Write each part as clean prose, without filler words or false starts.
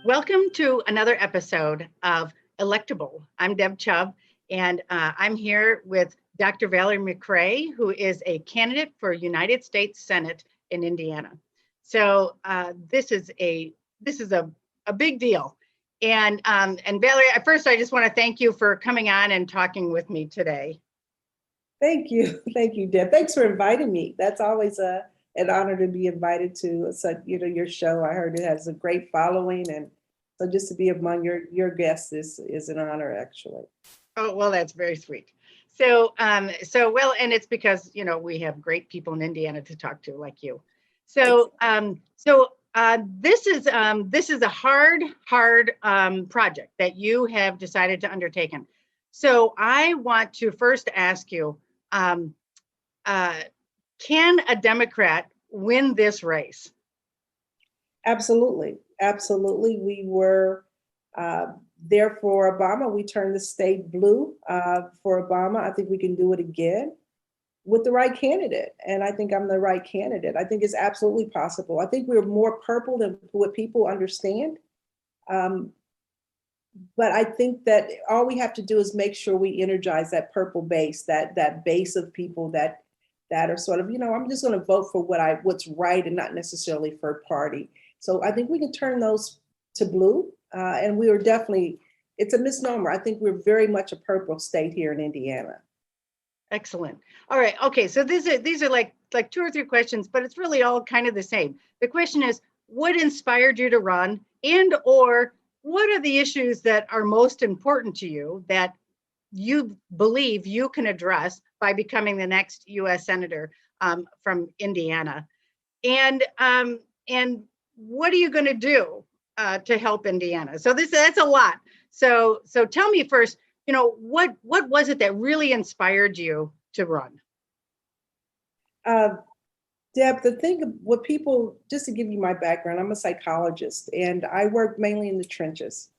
Welcome to another episode of Electable. I'm Deb Chubb, and I'm here with Dr. Valerie McCray, who is a candidate for United States Senate in Indiana. So this is a big deal. And Valerie, at first, I just want to thank you for coming on and talking with me today. Thank you. Thank you, Deb. Thanks for inviting me. That's always an honor to be invited to your show. I heard it has a great following, and so just to be among your guests is an honor, actually. Oh, well, that's very sweet. And it's because, we have great people in Indiana to talk to like you. This is a hard project that you have decided to undertake. So I want to first ask you, can a Democrat win this race? Absolutely. Absolutely. We were there for Obama. We turned the state blue for Obama. I think we can do it again with the right candidate. And I think I'm the right candidate. I think it's absolutely possible. I think we're more purple than what people understand. But I think that all we have to do is make sure we energize that purple base, that base of people that are sort of, I'm just going to vote for what's right and not necessarily for a party. So I think we can turn those to blue. And we are definitely, it's a misnomer. I think we're very much a purple state here in Indiana. Excellent. All right. Okay. So these are like two or three questions, but it's really all kind of the same. The question is, what inspired you to run, or what are the issues that are most important to you that you believe you can address by becoming the next US Senator from Indiana? And what are you going to do to help Indiana? So that's a lot. So tell me first, what was it that really inspired you to run? Deb, the thing, what people, just to give you my background, I'm a psychologist, and I work mainly in the trenches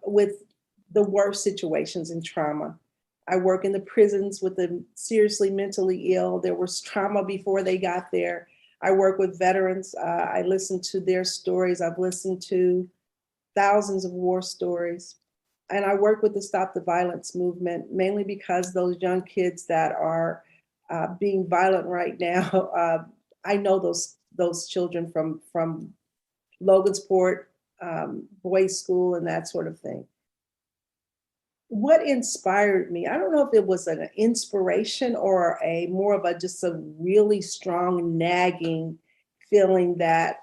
with the worst situations and trauma. I work in the prisons with the seriously mentally ill. There was trauma before they got there. I work with veterans. I listen to their stories. I've listened to thousands of war stories. And I work with the Stop the Violence movement, mainly because those young kids that are being violent right now, I know those children from Logansport, boys' school, and that sort of thing. What inspired me, I don't know if it was an inspiration or more of just a really strong nagging feeling that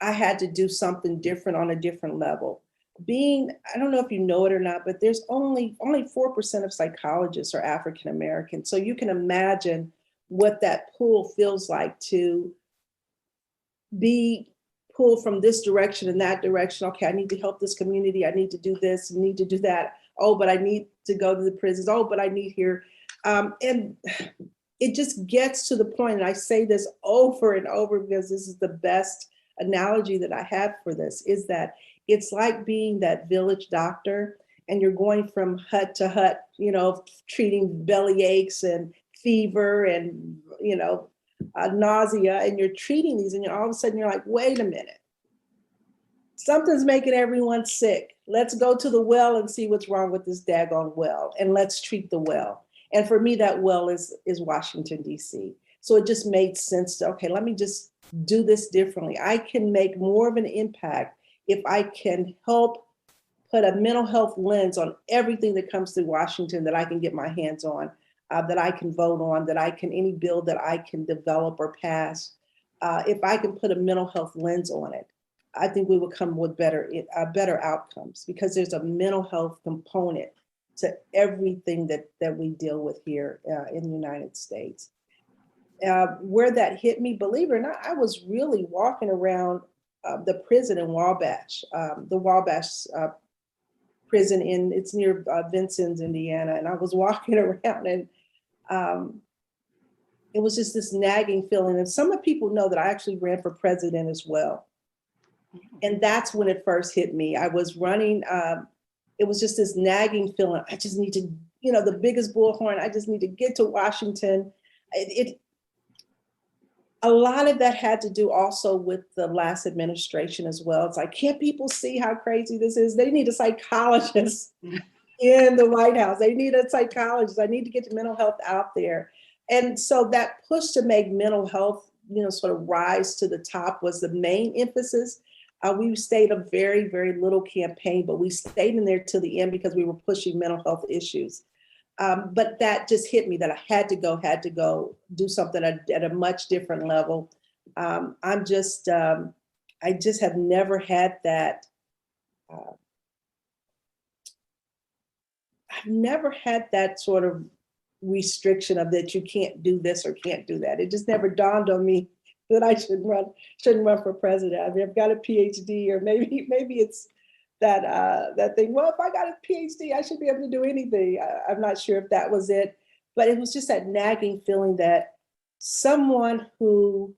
I had to do something different on a different level. I don't know if you know it or not, but there's only 4% of psychologists are African American. So you can imagine what that pull feels like to be pulled from this direction and that direction. Okay, I need to help this community. I need to do this, I need to do that. Oh, but I need to go to the prisons. Oh, but I need here. And it just gets to the point, and I say this over and over because this is the best analogy that I have for this, is that it's like being that village doctor and you're going from hut to hut, treating belly aches and fever and, nausea, and you're treating these, and all of a sudden you're like, wait a minute, something's making everyone sick. Let's go to the well and see what's wrong with this daggone well, and let's treat the well. And for me, that well is Washington, D.C. So it just made sense to, okay, let me just do this differently. I can make more of an impact if I can help put a mental health lens on everything that comes to Washington that I can get my hands on, that I can vote on, any bill that I can develop or pass. If I can put a mental health lens on it, I think we will come with better outcomes, because there's a mental health component to everything that we deal with here in the United States. Where that hit me, believe it or not, I was really walking around the prison in Wabash, the Wabash prison it's near Vincennes, Indiana. And I was walking around, and it was just this nagging feeling. And some of people know that I actually ran for president as well. And that's when it first hit me. I was running, it was just this nagging feeling. I just need to, the biggest bullhorn, I just need to get to Washington. A lot of that had to do also with the last administration as well. It's like, can't people see how crazy this is? They need a psychologist in the White House. They need a psychologist. I need to get the mental health out there. And so that push to make mental health, sort of rise to the top was the main emphasis. We stayed a very, very little campaign, but we stayed in there till the end because we were pushing mental health issues. But that just hit me that I had to go do something at a much different level. I just have never had that. I've never had that sort of restriction of that you can't do this or can't do that. It just never dawned on me that I shouldn't run for president. I mean, I've got a PhD, or maybe it's that thing. Well, if I got a PhD, I should be able to do anything. I'm not sure if that was it, but it was just that nagging feeling that someone who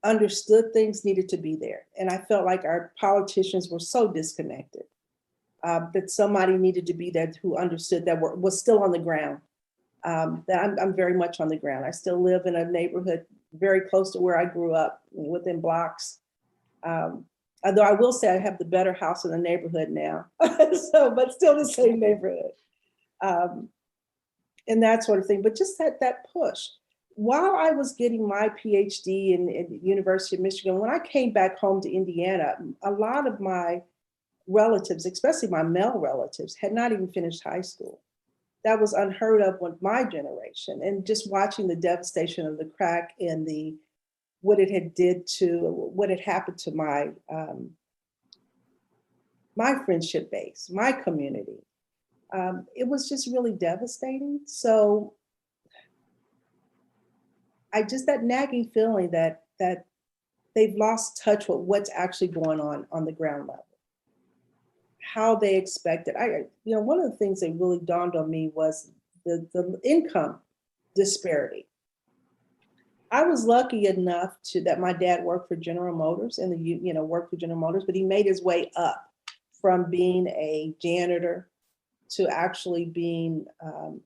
understood things needed to be there. And I felt like our politicians were so disconnected, that somebody needed to be there who understood that was still on the ground. That I'm very much on the ground. I still live in a neighborhood very close to where I grew up, within blocks. Although I will say I have the better house in the neighborhood now, but still the same neighborhood, and that sort of thing. But just that push. While I was getting my PhD in the University of Michigan, when I came back home to Indiana, a lot of my relatives, especially my male relatives, had not even finished high school. That was unheard of with my generation. And just watching the devastation of the crack and what it had happened to my my friendship base, my community, it was just really devastating. So that nagging feeling that they've lost touch with what's actually going on the ground level, how they expect it. One of the things that really dawned on me was the income disparity. I was lucky enough that my dad worked for General Motors but he made his way up from being a janitor to actually being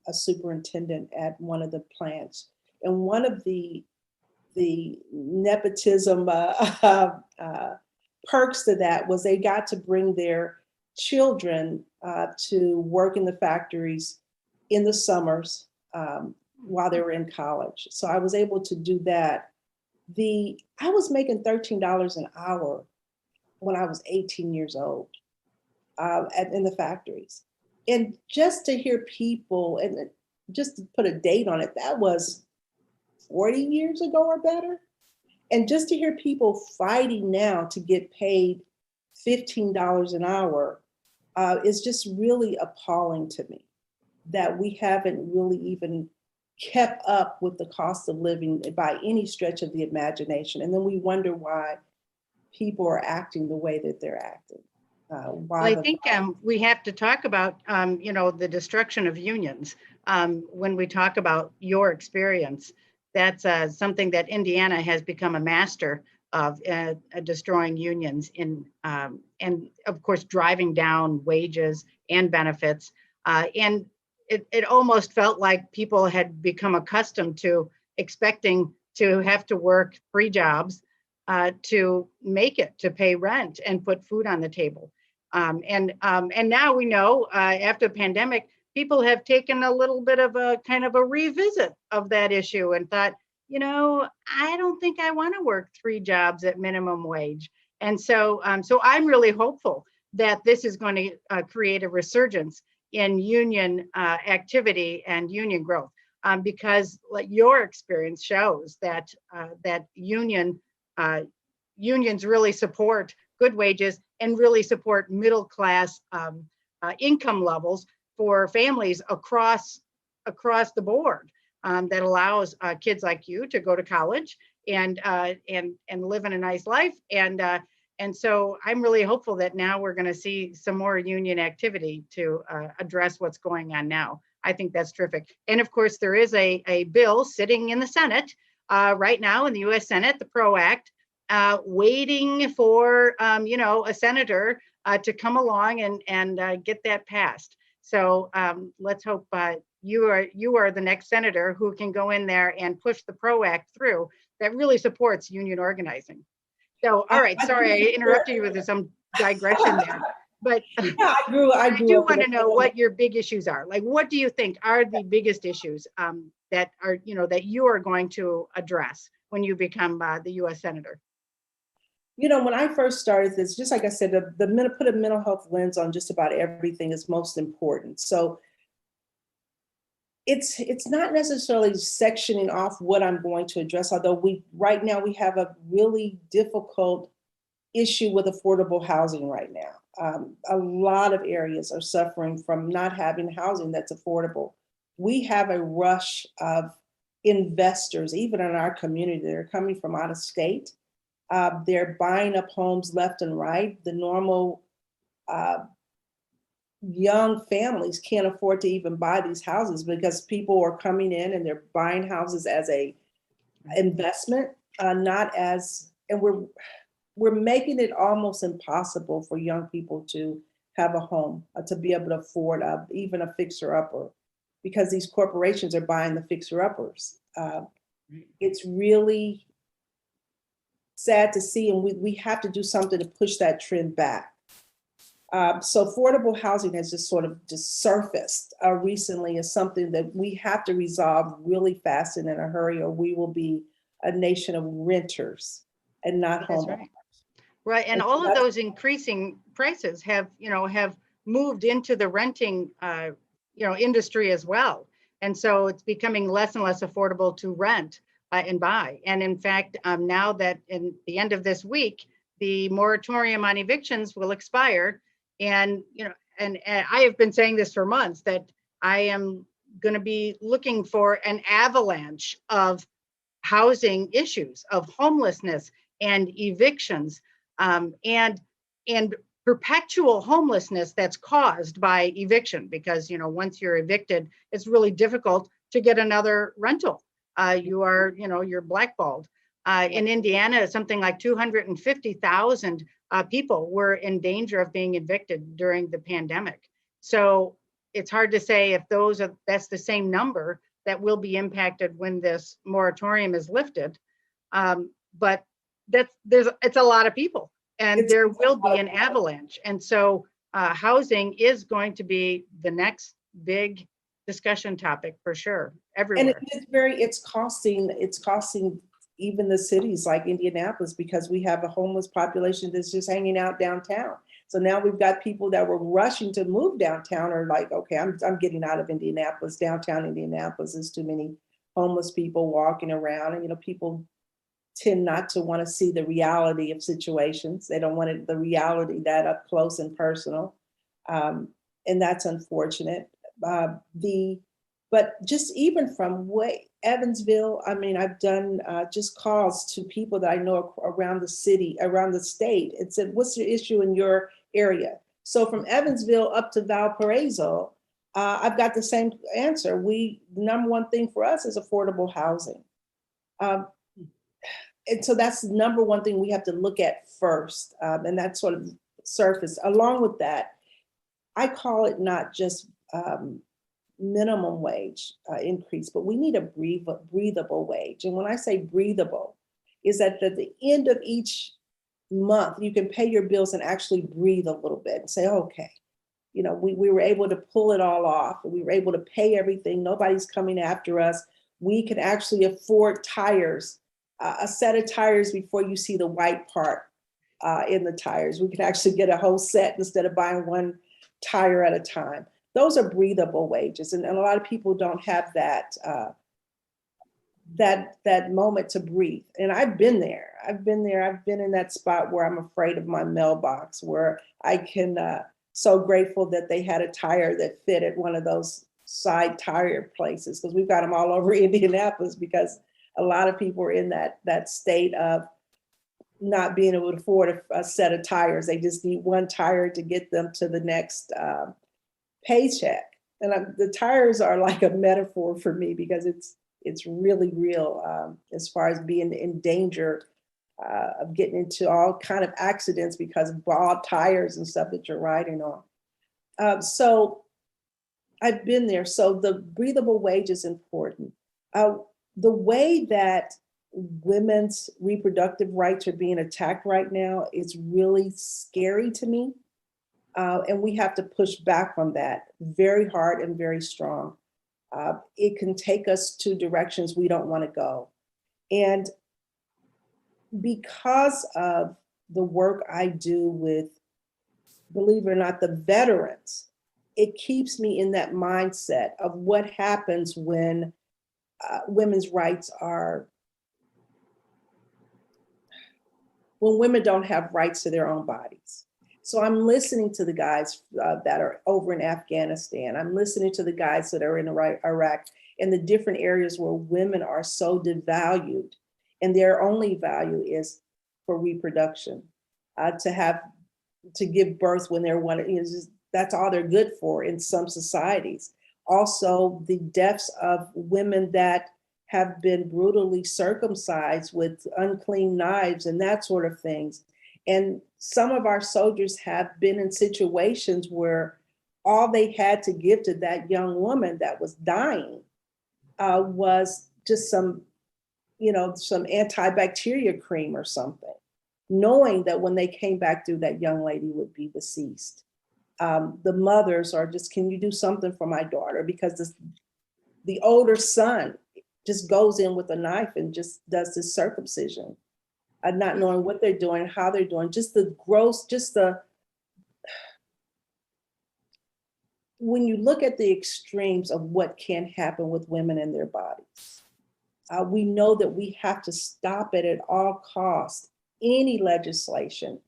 a superintendent at one of the plants. And one of the nepotism perks to that was they got to bring their children to work in the factories in the summers while they were in college. So I was able to do that. I was making $13 an hour when I was 18 years old in the factories. And just to hear people, and just to put a date on it, that was 40 years ago or better. And just to hear people fighting now to get paid $15 an hour is just really appalling to me, that we haven't really even kept up with the cost of living by any stretch of the imagination. And then we wonder why people are acting the way that they're acting. Well, I think we have to talk about, the destruction of unions. When we talk about your experience, that's something that Indiana has become a master of, destroying unions and of course, driving down wages and benefits. And it almost felt like people had become accustomed to expecting to have to work 3 jobs to make it, to pay rent and put food on the table. And now we know, after the pandemic, people have taken a little bit of a kind of a revisit of that issue and thought, I don't think I want to work 3 jobs at minimum wage. And so I'm really hopeful that this is going to create a resurgence in union activity and union growth, because like your experience shows that unions really support good wages and really support middle class income levels for families across the board, that allows kids like you to go to college and live in a nice life. And so I'm really hopeful that now we're going to see some more union activity to address what's going on now. I think that's terrific. And of course, there is a bill sitting in the Senate right now in the US Senate, the PRO Act, waiting for a senator to come along and get that passed. So let's hope you are the next senator who can go in there and push the PRO Act through, that really supports union organizing. So, all right, I sorry, I do interrupted you with some digression there, but yeah, I I grew do up want in to know what your big issues are. Like, what do you think are the biggest issues that are, that you are going to address when you become the U.S. Senator? when I first started this, just like I said, put a mental health lens on just about everything is most important. So it's not necessarily sectioning off what I'm going to address, although right now we have a really difficult issue with affordable housing right now. A lot of areas are suffering from not having housing that's affordable. We have a rush of investors, even in our community, that are coming from out of state. They're buying up homes left and right. The normal uh, young families can't afford to even buy these houses because people are coming in and they're buying houses as a investment, not as, and we're making it almost impossible for young people to have a home, to be able to afford even a fixer upper, because these corporations are buying the fixer uppers. It's really sad to see, and we have to do something to push that trend back. So affordable housing has just surfaced recently as something that we have to resolve really fast and in a hurry, or we will be a nation of renters and not That's homeowners. right. Right, and And so all of those increasing prices have moved into the renting industry as well, and so it's becoming less and less affordable to rent and buy. And in fact, now that in the end of this week, the moratorium on evictions will expire, and I have been saying this for months that I am going to be looking for an avalanche of housing issues, of homelessness and evictions, and perpetual homelessness that's caused by eviction, because once you're evicted, it's really difficult to get another rental. You're blackballed. In Indiana, something like 250,000 people were in danger of being evicted during the pandemic. So it's hard to say if that's the same number that will be impacted when this moratorium is lifted. But it's a lot of people, and there will be an avalanche. And so housing is going to be the next big discussion topic for sure, everywhere. And it's costing even the cities like Indianapolis, because we have a homeless population that's just hanging out downtown. So now we've got people that were rushing to move downtown are like, okay, I'm getting out of Indianapolis. Downtown Indianapolis, there's too many homeless people walking around, and people tend not to want to see the reality of situations. They don't want the reality that up close and personal, and that's unfortunate. But just even from Evansville, I mean, I've done just calls to people that I know around the city, around the state, and said, what's your issue in your area? So from Evansville up to Valparaiso, I've got the same answer. The number one thing for us is affordable housing. And so that's the number one thing we have to look at first. And that sort of surface. Along with that, I call it not just minimum wage increase, but we need a breathable wage. And when I say breathable, is that at the end of each month, you can pay your bills and actually breathe a little bit and say, okay, we were able to pull it all off. We were able to pay everything. Nobody's coming after us. We can actually afford tires, a set of tires before you see the white part in the tires. We can actually get a whole set instead of buying one tire at a time. Those are breathable wages, and a lot of people don't have that that moment to breathe. And I've been there. I've been in that spot where I'm afraid of my mailbox, where I can. So grateful that they had a tire that fit at one of those side tire places, because we've got them all over Indianapolis, because a lot of people are in that state of not being able to afford a set of tires. They just need one tire to get them to the next paycheck. And the tires are like a metaphor for me, because it's really real as far as being in danger of getting into all kind of accidents because of bald tires and stuff that you're riding on. So I've been there. So the breathable wage is important. The way that women's reproductive rights are being attacked right now is really scary to me. And we have to push back on that very hard and very strong. It can take us to directions we don't want to go. And because of the work I do with, believe it or not, the veterans, it keeps me in that mindset of what happens when women's rights are, when women don't have rights to their own bodies. So I'm listening to the guys that are over in Afghanistan. I'm listening to the guys that are in Iraq and the different areas where women are so devalued and their only value is for reproduction, to give birth when they're one, that's all they're good for in some societies. Also, the deaths of women that have been brutally circumcised with unclean knives and that sort of things. And some of our soldiers have been in situations where all they had to give to that young woman that was dying was just some antibacterial cream or something, knowing that when they came back through, that young lady would be deceased. The mothers are just, can you do something for my daughter? Because the older son just goes in with a knife and just does this circumcision, not knowing what they're doing, how they're doing, when you look at the extremes of what can happen with women and their bodies, we know that we have to stop it at all costs. Any legislation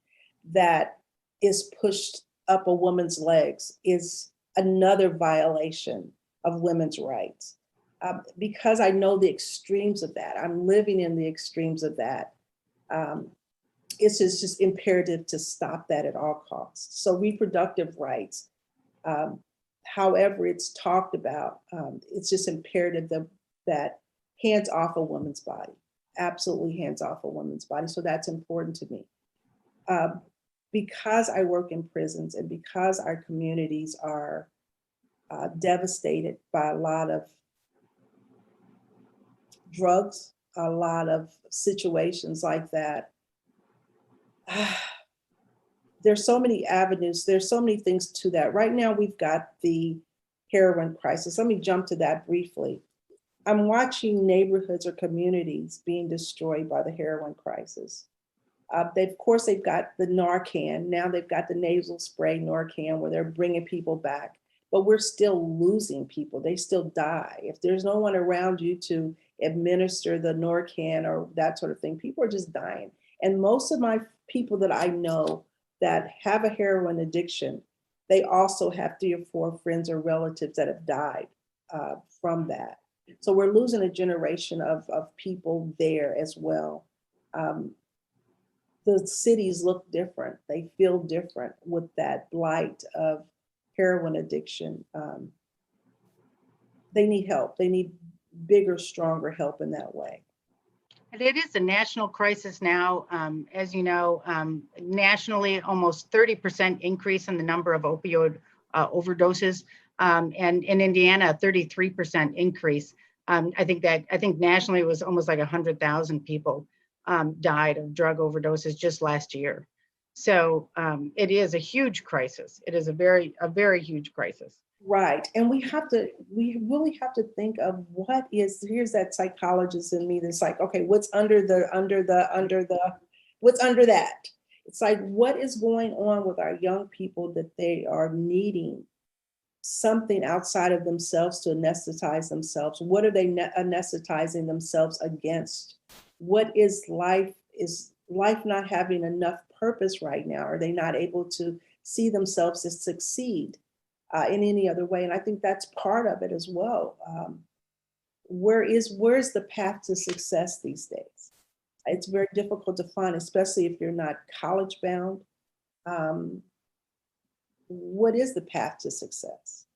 that is pushed up a woman's legs is another violation of women's rights. Because I know the extremes of that, I'm living in the extremes of that. It's just imperative to stop that at all costs. So reproductive rights, however it's talked about, it's just imperative that hands off a woman's body, absolutely hands off a woman's body. So that's important to me. Because I work in prisons and because our communities are devastated by a lot of drugs, a lot of situations like that, there's so many avenues, there's so many things to that. Right now, we've got the heroin crisis. Let me jump to that briefly. I'm watching neighborhoods or communities being destroyed by the heroin crisis. Of course, they've got the Narcan. Now they've got the nasal spray Narcan where they're bringing people back, but we're still losing people. They still die. If there's no one around you to administer the Narcan or that sort of thing, people are just dying. And most of my people that I know that have a heroin addiction, they also have 3 or 4 friends or relatives that have died from that. So we're losing a generation of people there as well. The cities look different. They feel different with that blight of heroin addiction. They need help. They need bigger, stronger help in that way. And it is a national crisis now. As you know, nationally, almost 30% increase in the number of opioid overdoses. And in Indiana, a 33% increase. I think nationally it was almost like 100,000 people died of drug overdoses just last year. So it is a huge crisis. It is a very huge crisis. Right. And we really have to think of here's that psychologist in me that's like, okay, what's under what's under that? It's like, what is going on with our young people that they are needing something outside of themselves to anesthetize themselves? What are they anesthetizing themselves against? What is life not having enough purpose right now? Are they not able to see themselves as succeed in any other way? And I think that's part of it as well. Where's the path to success these days? It's very difficult to find, especially if you're not college bound. What is the path to success?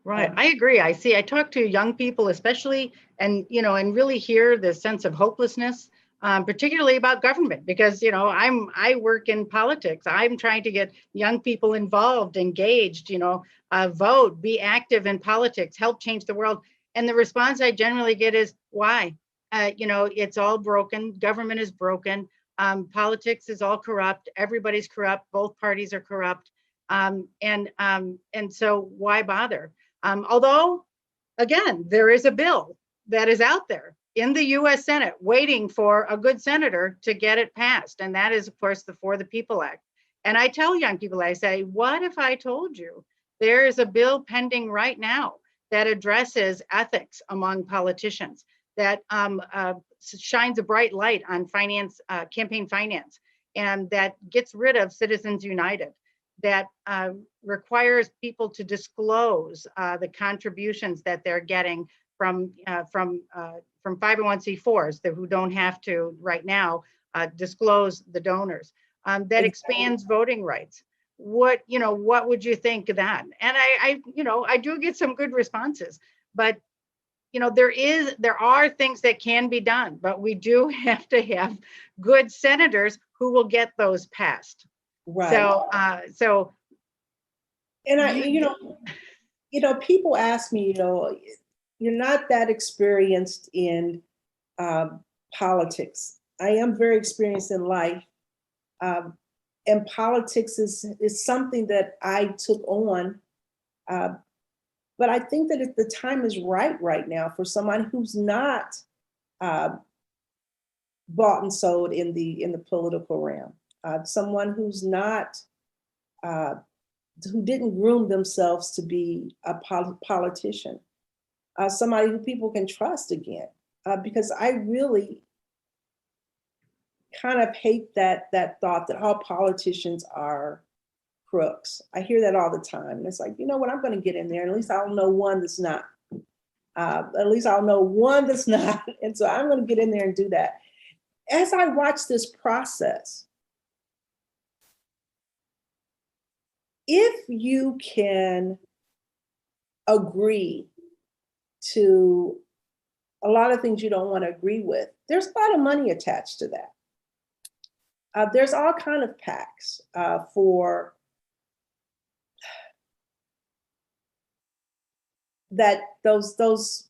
Right. I agree. I talk to young people, especially, and really hear the sense of hopelessness, particularly about government, because, I work in politics. I'm trying to get young people involved, engaged, vote, be active in politics, help change the world. And the response I generally get is, why? it's all broken. Government is broken. Politics is all corrupt. Everybody's corrupt. Both parties are corrupt. And so why bother? Although, again, there is a bill that is out there in the US Senate waiting for a good senator to get it passed. And that is, of course, the For the People Act. And I tell young people, I say, what if I told you there is a bill pending right now that addresses ethics among politicians, that shines a bright light on finance, campaign finance, and that gets rid of Citizens United, that requires people to disclose the contributions that they're getting from 501c4s who don't have to right now disclose the donors, that expands voting rights. What would you think of that? And I do get some good responses, but there are things that can be done, but we do have to have good senators who will get those passed. Right. So and people ask me, you're not that experienced in politics. I am very experienced in life. And politics is something that I took on. But I think that if the time is right now for someone who's not bought and sold in the political realm, someone who's not who didn't groom themselves to be a politician, somebody who people can trust again, because I really kind of hate that thought that all politicians are crooks. I hear that all the time. And it's like, you know what, I'm going to get in there, and at least I'll know one that's not. At least I'll know one that's not. And so I'm going to get in there and do that. As I watch this process, if you can agree to a lot of things you don't want to agree with, there's a lot of money attached to that. There's all kind of PACs for that, those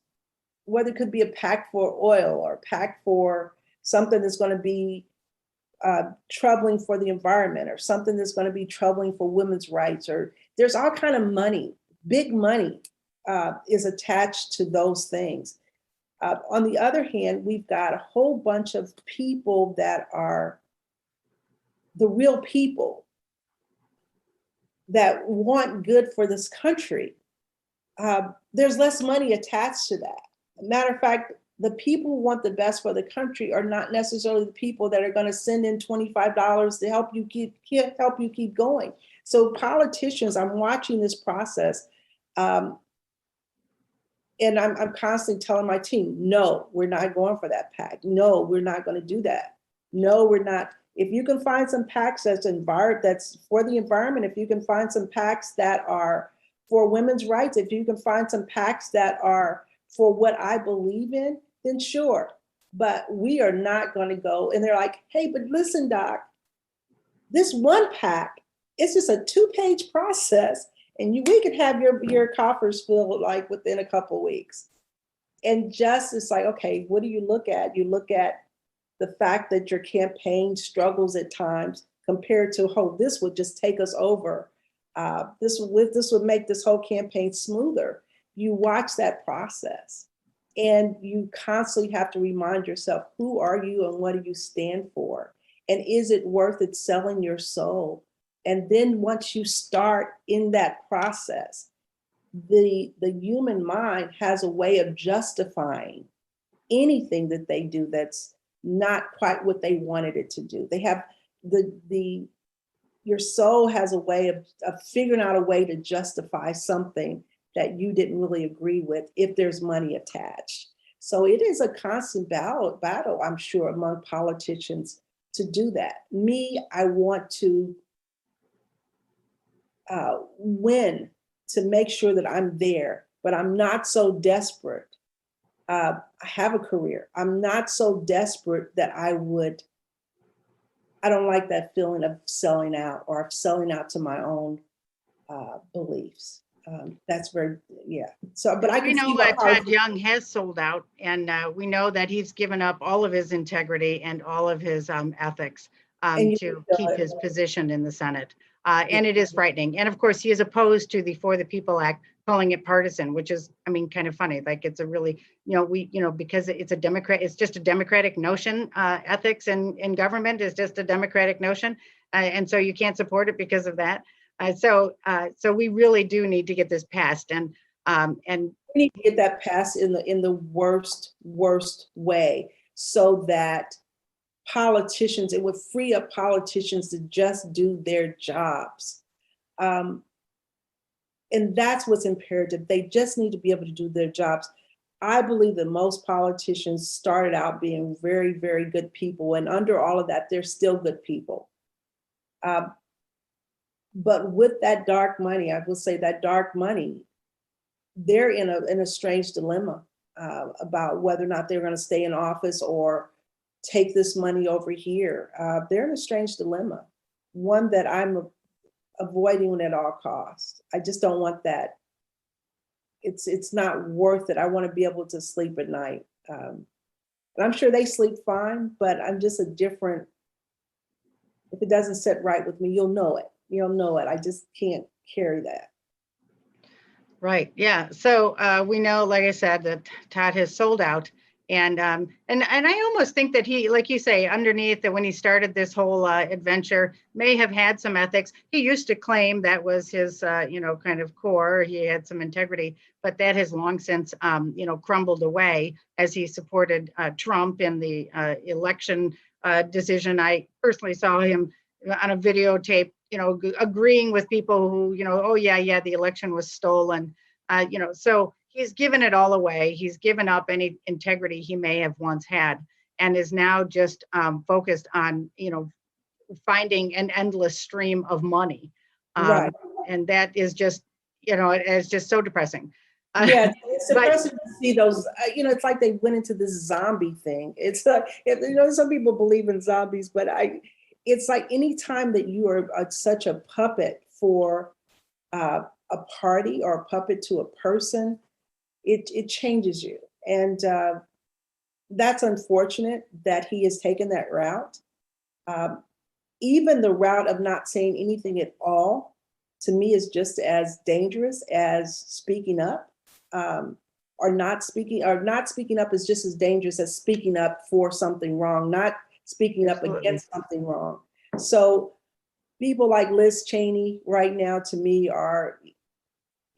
whether it could be a PAC for oil or a PAC for something that's going to be troubling for the environment, or something that's going to be troubling for women's rights, or there's all kind of money, big money is attached to those things. On the other hand, we've got a whole bunch of people that are the real people that want good for this country. There's less money attached to that. Matter of fact, the people who want the best for the country are not necessarily the people that are going to send in $25 to help you keep going. So politicians, I'm watching this process, and I'm constantly telling my team, no, we're not going for that PAC. No, we're not going to do that. No, we're not. If you can find some PACs that's for the environment, if you can find some PACs that are for women's rights, if you can find some PACs that are for what I believe in, then sure. But we are not going to go. And they're like, hey, but listen, Doc, this one PAC, it's just a 2-page process, and we could have your coffers filled like within a couple of weeks. And just, it's like, okay, what do you look at? You look at the fact that your campaign struggles at times compared to, oh, this would just take us over. This would make this whole campaign smoother. You watch that process, and you constantly have to remind yourself, who are you and what do you stand for? And is it worth it selling your soul? And then once you start in that process, the human mind has a way of justifying anything that they do that's not quite what they wanted it to do. They have your soul has a way of figuring out a way to justify something that you didn't really agree with if there's money attached. So it is a constant battle, I'm sure, among politicians to do that. Me, I want to win, to make sure that I'm there, but I'm not so desperate. I have a career. I'm not so desperate that I don't like that feeling of selling out, or of selling out to my own beliefs. That's very, yeah. So, but I We can see know why Todd Young has sold out, and we know that he's given up all of his integrity and all of his ethics and you to feel keep it. his position in the Senate. And it is frightening. And of course, he is opposed to the For the People Act, calling it partisan, which is, I mean, kind of funny. Like it's a really, because it's a Democrat, it's just a democratic notion. Ethics in government is just a democratic notion. And so you can't support it because of that. So we really do need to get this passed. And We need to get that passed in the worst way, so that politicians, it would free up politicians to just do their jobs. And that's what's imperative. They just need to be able to do their jobs. I believe that most politicians started out being very, very good people. And under all of that, they're still good people. But with that dark money, I will say that dark money, they're in a strange dilemma about whether or not they're going to stay in office or take this money over here. They're in a strange dilemma, one that I'm avoiding at all costs. I just don't want that. It's not worth it. I want to be able to sleep at night. And I'm sure they sleep fine, but I'm just if it doesn't sit right with me, you'll know it. You'll know it. I just can't carry that. right, yeah. So we know, like I said, that Todd has sold out. And I almost think that he, like you say, underneath that when he started this whole adventure, may have had some ethics. He used to claim that was his, kind of core. He had some integrity, but that has long since, crumbled away as he supported Trump in the election decision. I personally saw him on a videotape, agreeing with people who, oh yeah, the election was stolen, so he's given it all away. He's given up any integrity he may have once had, and is now just focused on, finding an endless stream of money. Right. And that is just, it's just so depressing. Yeah, it's depressing to see those, it's like they went into this zombie thing. It's like, some people believe in zombies, but it's like anytime that you are such a puppet for a party or a puppet to a person, it changes you. And that's unfortunate that he has taken that route. Even the route of not saying anything at all, to me, is just as dangerous as speaking up. Or not speaking up is just as dangerous as speaking up for something wrong, not speaking up against something wrong. So people like Liz Cheney right now, to me, are,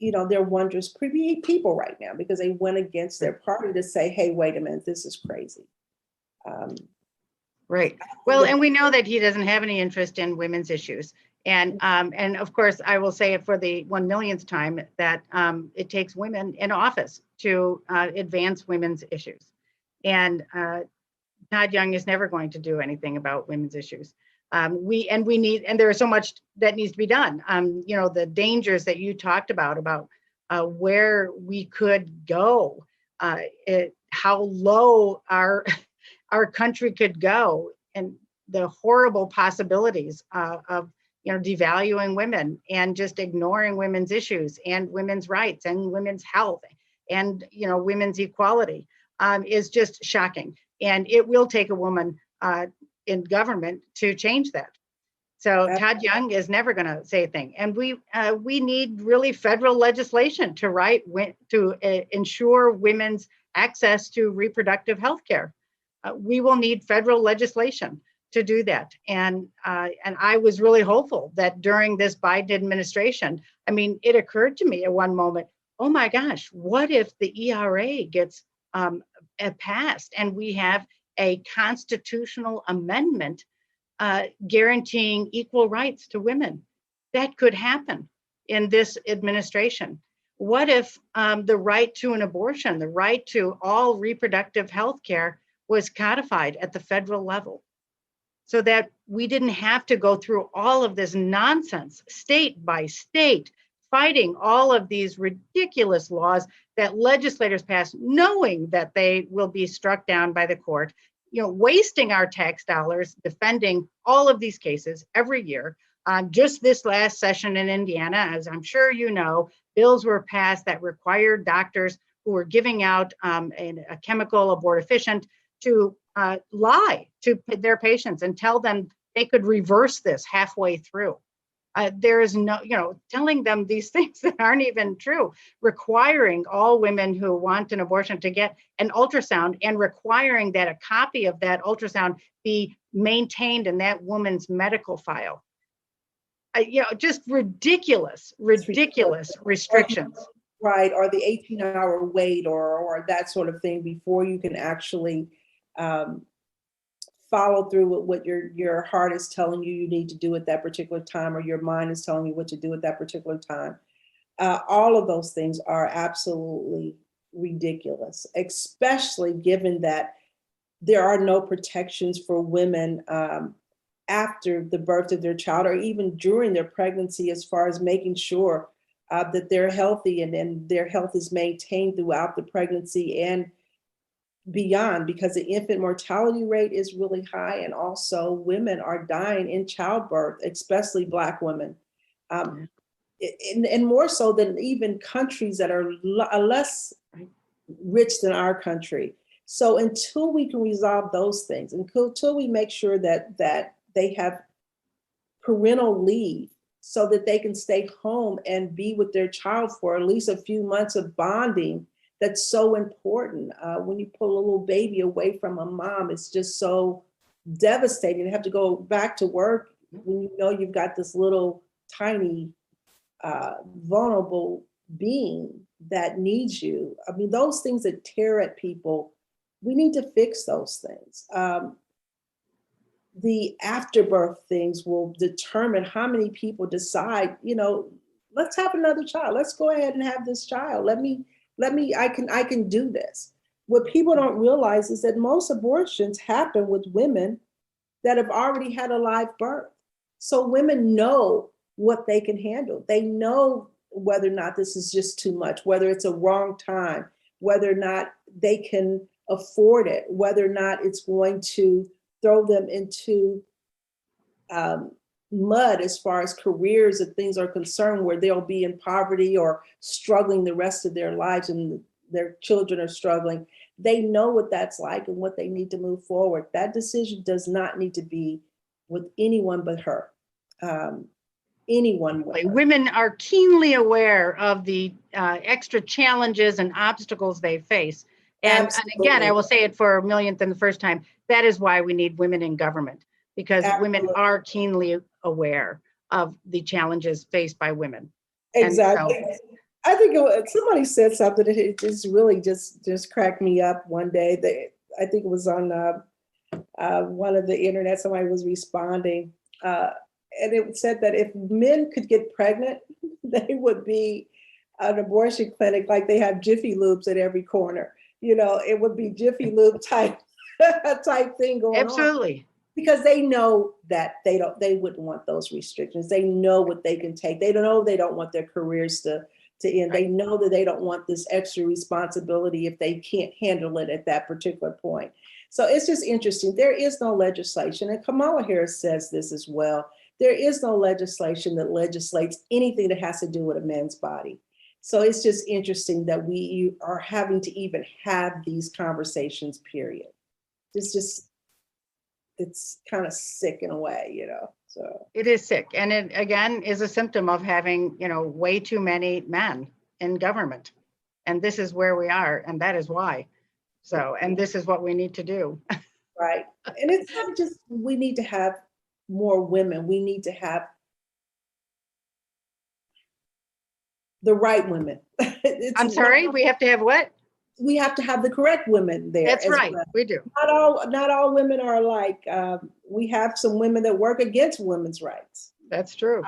they're wondrous people right now, because they went against their party to say, hey, wait a minute, this is crazy. Right. Well, and we know that he doesn't have any interest in women's issues. And of course, I will say it for the 1,000,000th time that it takes women in office to advance women's issues. And Todd Young is never going to do anything about women's issues. There is so much that needs to be done. The dangers that you talked about where we could go, how low our country could go, and the horrible possibilities of devaluing women and just ignoring women's issues and women's rights and women's health and women's equality is just shocking. And it will take a woman in government to change that. So Todd Young is never going to say a thing. And we need really federal legislation to ensure women's access to reproductive health care. We will need federal legislation to do that. And I was really hopeful that during this Biden administration, it occurred to me at one moment, oh my gosh, what if the ERA gets passed and we have a constitutional amendment guaranteeing equal rights to women? That could happen in this administration. What if the right to an abortion, the right to all reproductive health care was codified at the federal level, so that we didn't have to go through all of this nonsense, state by state, fighting all of these ridiculous laws that legislators pass, knowing that they will be struck down by the court, wasting our tax dollars defending all of these cases every year. Just this last session in Indiana, as I'm sure you know, bills were passed that required doctors who were giving out a chemical abortifacient to lie to their patients and tell them they could reverse this halfway through. There is no, telling them these things that aren't even true, requiring all women who want an abortion to get an ultrasound and requiring that a copy of that ultrasound be maintained in that woman's medical file. Just ridiculous restrictions. Right, or the 18-hour wait or that sort of thing before you can actually follow through with what your heart is telling you need to do at that particular time, or your mind is telling you what to do at that particular time. All of those things are absolutely ridiculous, especially given that there are no protections for women after the birth of their child, or even during their pregnancy, as far as making sure that they're healthy and their health is maintained throughout the pregnancy and beyond, because the infant mortality rate is really high, and also women are dying in childbirth, especially Black women, and more so than even countries that are less rich than our country. So until we can resolve those things, until we make sure that they have parental leave so that they can stay home and be with their child for at least a few months of bonding, that's so important. When you pull a little baby away from a mom, it's just so devastating to have to go back to work when you know you've got this little tiny vulnerable being that needs you. I mean, those things that tear at people, we need to fix those things. The afterbirth things will determine how many people decide, let's have another child. Let's go ahead and have this child. I can do this. What people don't realize is that most abortions happen with women that have already had a live birth. So women know what they can handle. They know whether or not this is just too much, whether it's a wrong time, whether or not they can afford it, whether or not it's going to throw them into mud as far as careers and things are concerned, where they'll be in poverty or struggling the rest of their lives and their children are struggling. They know what that's like and what they need to move forward. That decision does not need to be with anyone but her. Anyone but her. Women are keenly aware of the extra challenges and obstacles they face. And again, I will say it for a millionth and the first time, that is why we need women in government, because women are keenly aware of the challenges faced by women. Exactly. I think somebody said something that it just really just cracked me up one day. I think it was on one of the internet, somebody was responding, and it said that if men could get pregnant, they would be an abortion clinic like they have Jiffy Lubes at every corner. It would be Jiffy Lube type thing going on. Absolutely. Because they know that they wouldn't want those restrictions. They know what they can take. They don't want their careers to end. They know that they don't want this extra responsibility if they can't handle it at that particular point. So it's just interesting. There is no legislation, and Kamala Harris says this as well. There is no legislation that legislates anything that has to do with a man's body. So it's just interesting that we are having to even have these conversations, period. It's kind of sick in a way, so. It is sick. And it, again, is a symptom of having, way too many men in government. And this is where we are. And that is why. So, and this is what we need to do. Right. And it's not just, we need to have more women. We need to have the right women. I'm sorry, we have to have what? We have to have the correct women there. That's right, well. We do. Not all women are alike. We have some women that work against women's rights. That's true.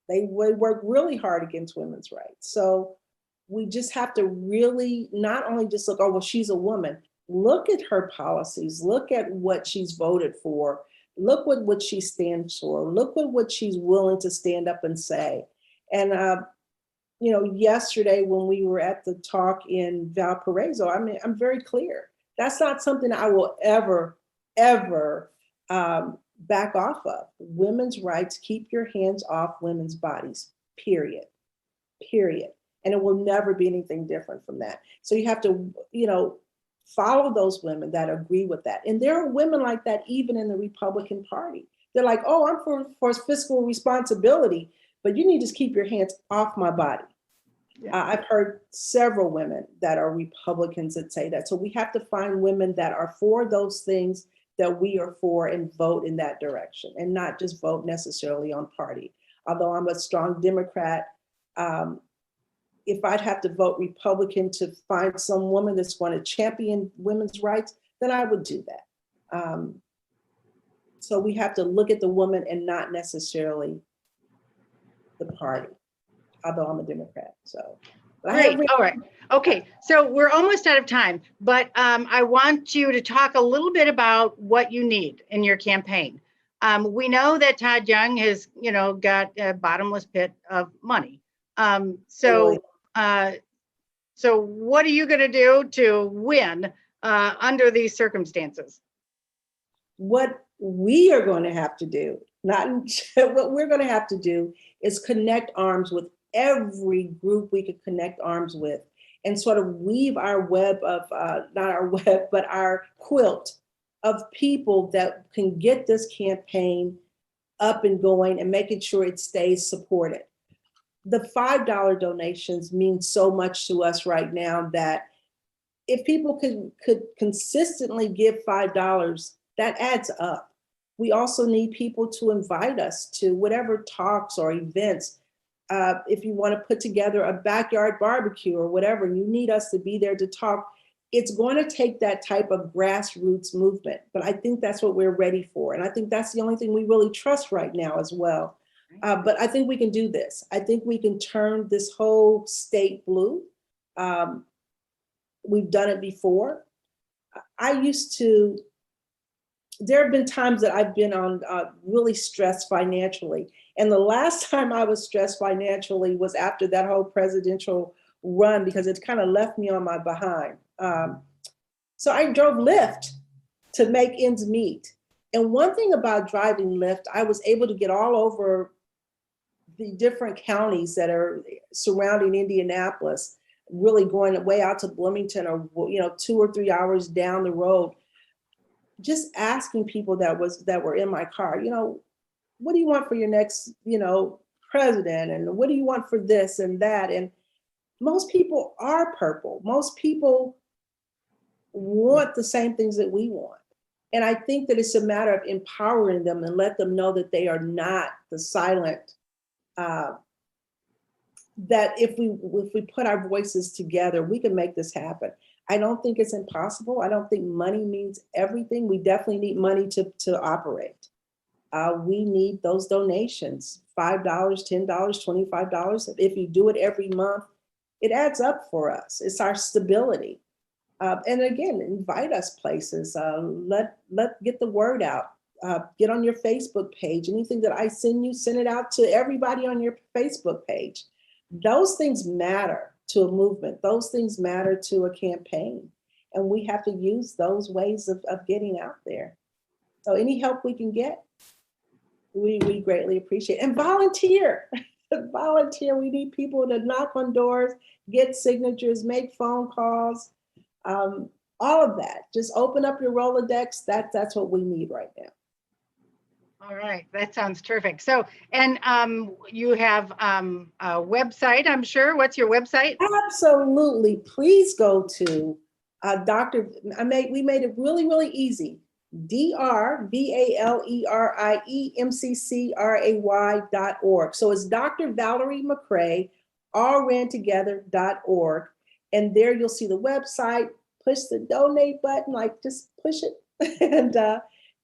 They work really hard against women's rights. So we just have to really not only just look, oh, well, she's a woman. Look at her policies. Look at what she's voted for. Look what she stands for. Look at what she's willing to stand up and say. And yesterday when we were at the talk in Valparaiso, I'm very clear. That's not something I will ever back off of. Women's rights, keep your hands off women's bodies, period. period. And it will never be anything different from that. So you have to, follow those women that agree with that. And there are women like that even in the Republican Party. They're like, oh, I'm for fiscal responsibility, but you need to keep your hands off my body. Yeah. I've heard several women that are Republicans that say that. So we have to find women that are for those things that we are for and vote in that direction, and not just vote necessarily on party. Although I'm a strong Democrat, if I'd have to vote Republican to find some woman that's going to champion women's rights, then I would do that. So we have to look at the woman and not necessarily the party, although I'm a Democrat. So great. All right. Okay. So we're almost out of time, but I want you to talk a little bit about what you need in your campaign. We know that Todd Young has, got a bottomless pit of money. So what are you going to do to win under these circumstances? What we are going to have to do, what we're going to have to do is connect arms with every group we could connect arms with, and sort of weave our web of, not our web, but our quilt of people that can get this campaign up and going and making sure it stays supported. The $5 donations mean so much to us right now that if people could consistently give $5, that adds up. We also need people to invite us to whatever talks or events. If you want to put together a backyard barbecue or whatever, you need us to be there to talk. It's going to take that type of grassroots movement, but I think that's what we're ready for. And I think that's the only thing we really trust right now as well. But I think we can do this. I think we can turn this whole state blue. We've done it before. There have been times that I've been on really stressed financially. And the last time I was stressed financially was after that whole presidential run, because it kind of left me on my behind. So I drove Lyft to make ends meet. And one thing about driving Lyft, I was able to get all over the different counties that are surrounding Indianapolis, really going way out to Bloomington or 2 or 3 hours down the road, just asking people that were in my car, what do you want for your next, president? And what do you want for this and that? And most people are purple. Most people want the same things that we want. And I think that it's a matter of empowering them and let them know that they are not the silent, that if we put our voices together, we can make this happen. I don't think it's impossible. I don't think money means everything. We definitely need money to operate. We need those donations, $5, $10, $25. If you do it every month, it adds up for us. It's our stability. And again, invite us places. Let get the word out. Get on your Facebook page. Anything that I send you, send it out to everybody on your Facebook page. Those things matter to a movement. Those things matter to a campaign. And we have to use those ways of getting out there. So any help we can get, we greatly appreciate. And volunteer. Volunteer. We need people to knock on doors, get signatures, make phone calls, all of that. Just open up your Rolodex. That's what we need right now. All right, that sounds terrific. So, and you have a website, I'm sure. What's your website? Absolutely. Please go to we made it really, really easy. DrValerimccray.org. So it's Dr. Valerie McCray, all ran together.org. And there you'll see the website, push the donate button, just push it and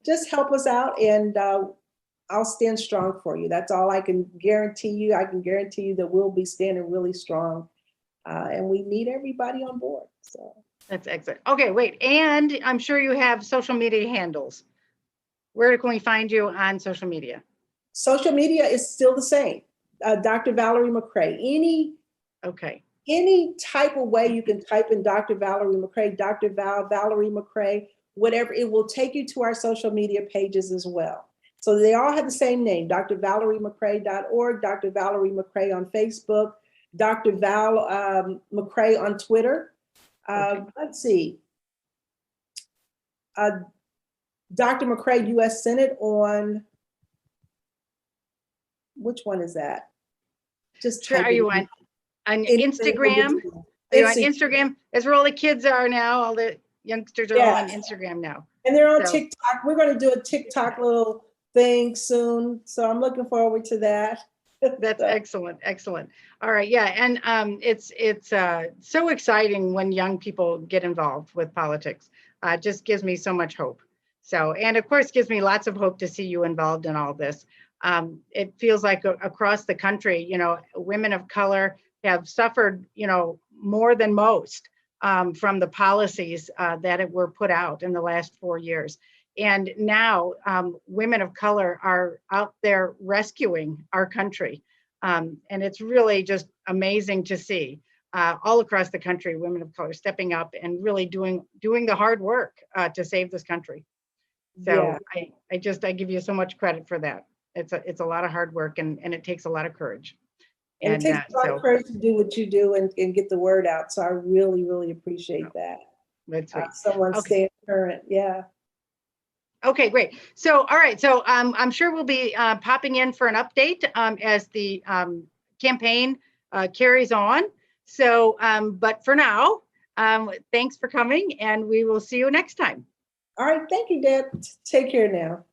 just help us out. And I'll stand strong for you. That's all I can guarantee you. I can guarantee you that we'll be standing really strong. And we need everybody on board. So. That's excellent. Okay, wait. And I'm sure you have social media handles. Where can we find you on social media? Social media is still the same. Dr. Valerie McCray. Any type of way you can type in Dr. Valerie McCray, Dr. Valerie McCray, whatever, it will take you to our social media pages as well. So they all have the same name, drvaleriemccray.org, Dr. Valerie McCray on Facebook, Dr. Val McCray on Twitter. Okay. Let's see. Dr. McCray, US Senate on, which one is that? Just Sure. type Are it you in. on Anything in Instagram? between. Are you on Instagram? That's where all the kids are now. All the youngsters are all on Yes. Instagram now. And they're on So- TikTok. We're going to do a TikTok little thing soon. So I'm looking forward to that. That's excellent. Excellent. All right. Yeah. And it's so exciting when young people get involved with politics. Just gives me so much hope. So, and of course, gives me lots of hope to see you involved in all this. It feels like across the country, you know, women of color have suffered, you know, more than most from the policies that were put out in the last 4 years. And now women of color are out there rescuing our country. And it's really just amazing to see all across the country, women of color stepping up and really doing the hard work to save this country. So yeah. I give you so much credit for that. It's a lot of hard work and it takes a lot of courage. And it takes a lot of courage to do what you do and get the word out. So I really, really appreciate that. That's right. Someone staying current. Yeah. Okay, great. So, all right. So I'm sure we'll be popping in for an update as the campaign carries on. So, but for now, thanks for coming and we will see you next time. All right. Thank you, Deb. Take care now.